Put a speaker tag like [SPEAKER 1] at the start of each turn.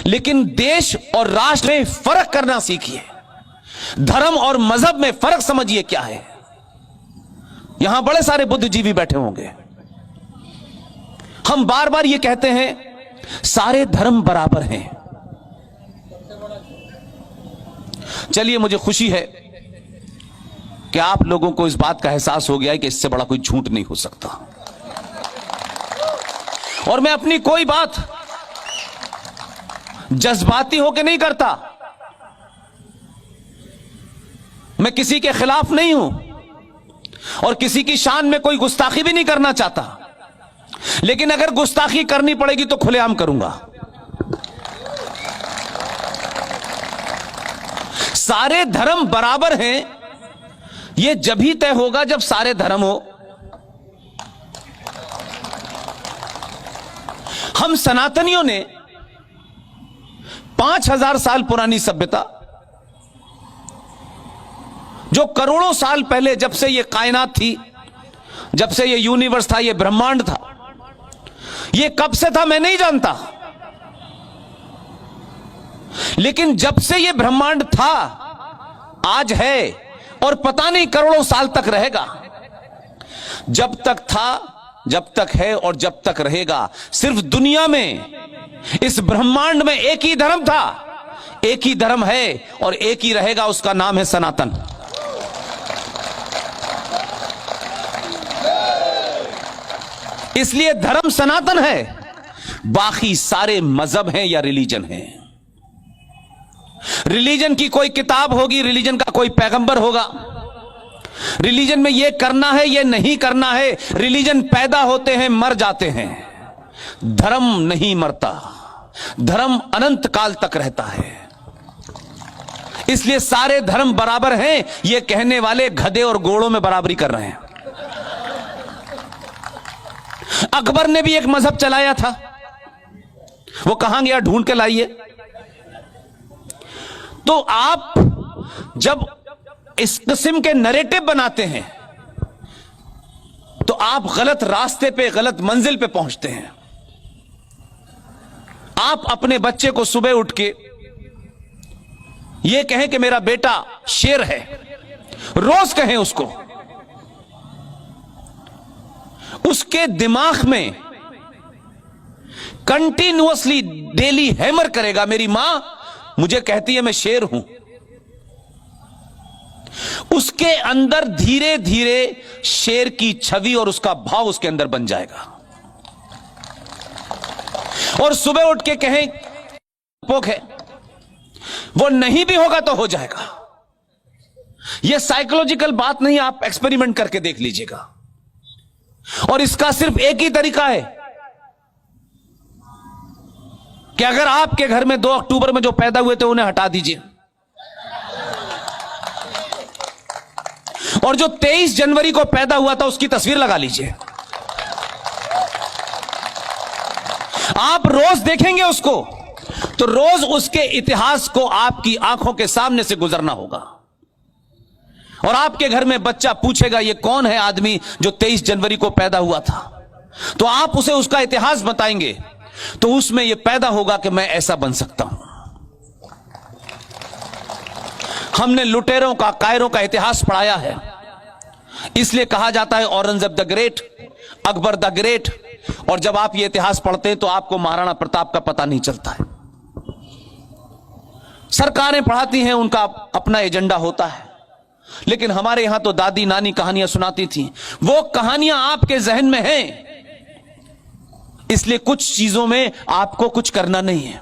[SPEAKER 1] लेकिन देश और राष्ट्र में फर्क करना सीखिए। धर्म और मजहब में फर्क समझिए क्या है। यहां बड़े सारे बुद्धिजीवी बैठे होंगे। हम बार बार ये कहते हैं सारे धर्म बराबर हैं। चलिए, मुझे खुशी है कि आप लोगों को इस बात का एहसास हो गया है कि इससे बड़ा कोई झूठ नहीं हो सकता। और मैं अपनी कोई बात जज्बाती होकर नहीं करता। मैं किसी के खिलाफ नहीं हूं और किसी की शान में कोई गुस्ताखी भी नहीं करना चाहता, लेकिन अगर गुस्ताखी करनी पड़ेगी तो खुलेआम करूंगा। सारे धर्म बराबर हैं, यह जब ही तय होगा जब सारे धर्म हो। हम सनातनियों ने 5000 साल पुरानी सभ्यता, जो करोड़ों साल पहले, जब से यह कायनात थी, जब से यह यूनिवर्स था, यह ब्रह्मांड था, यह कब से था मैं नहीं जानता, लेकिन जब से यह ब्रह्मांड था, आज है और पता नहीं करोड़ों साल तक रहेगा। जब तक था, जब तक है और जब तक रहेगा, सिर्फ दुनिया में, इस ब्रह्मांड में एक ही धर्म था, एक ही धर्म है और एक ही रहेगा। उसका नाम है सनातन। इसलिए धर्म सनातन है, बाकी सारे मजहब हैं या रिलीजन हैं। रिलीजन की कोई किताब होगी, रिलीजन का कोई पैगंबर होगा, रिलीजन में यह करना है, यह नहीं करना है। रिलीजन पैदा होते हैं, मर जाते हैं। धर्म नहीं मरता, धर्म अनंत काल तक रहता है। इसलिए सारे धर्म बराबर हैं, यह कहने वाले गधे और घोड़ों में बराबरी कर रहे हैं। अकबर ने भी एक मजहब चलाया था, वो कहां गया, ढूंढ के लाइए। तो आप जब इस किस्म के नरेटिव बनाते हैं तो आप गलत रास्ते पे, गलत मंजिल पे पहुंचते हैं। आप अपने बच्चे को सुबह उठ के यह कहें कि मेरा बेटा शेर है, रोज कहें उसको, उसके दिमाग में कंटिन्यूअसली डेली हैमर करेगा, मेरी मां मुझे कहती है मैं शेर हूं। उसके अंदर धीरे धीरे शेर की छवि और उसका भाव उसके अंदर बन जाएगा। और सुबह उठ के कहें पोक है, वो नहीं भी होगा तो हो जाएगा। यह साइकोलॉजिकल बात नहीं, आप एक्सपेरिमेंट करके देख लीजिएगा। और इसका सिर्फ एक ही तरीका है कि अगर आपके घर में 2 अक्टूबर में जो पैदा हुए थे उन्हें हटा दीजिए, और जो 23 जनवरी को पैदा हुआ था उसकी तस्वीर लगा लीजिए। आप रोज देखेंगे उसको, तो रोज उसके इतिहास को आपकी आंखों के सामने से गुजरना होगा। और आपके घर में बच्चा पूछेगा ये कौन है आदमी जो 23 जनवरी को पैदा हुआ था, तो आप उसे उसका इतिहास बताएंगे, तो उसमें यह पैदा होगा कि मैं ऐसा बन सकता हूं। हमने लुटेरों का, कायरों का इतिहास पढ़ाया है, इसलिए कहा जाता है Aurangzeb the great, Akbar the great. और जब आप ये इतिहास पढ़ते हैं तो आपको महाराणा प्रताप का पता नहीं चलता है। सरकारें पढ़ाती हैं, उनका अपना एजेंडा होता है, लेकिन हमारे यहां तो दादी नानी कहानियां सुनाती थी। वो कहानियां आपके जहन में हैं, इसलिए कुछ चीजों में आपको कुछ करना नहीं है।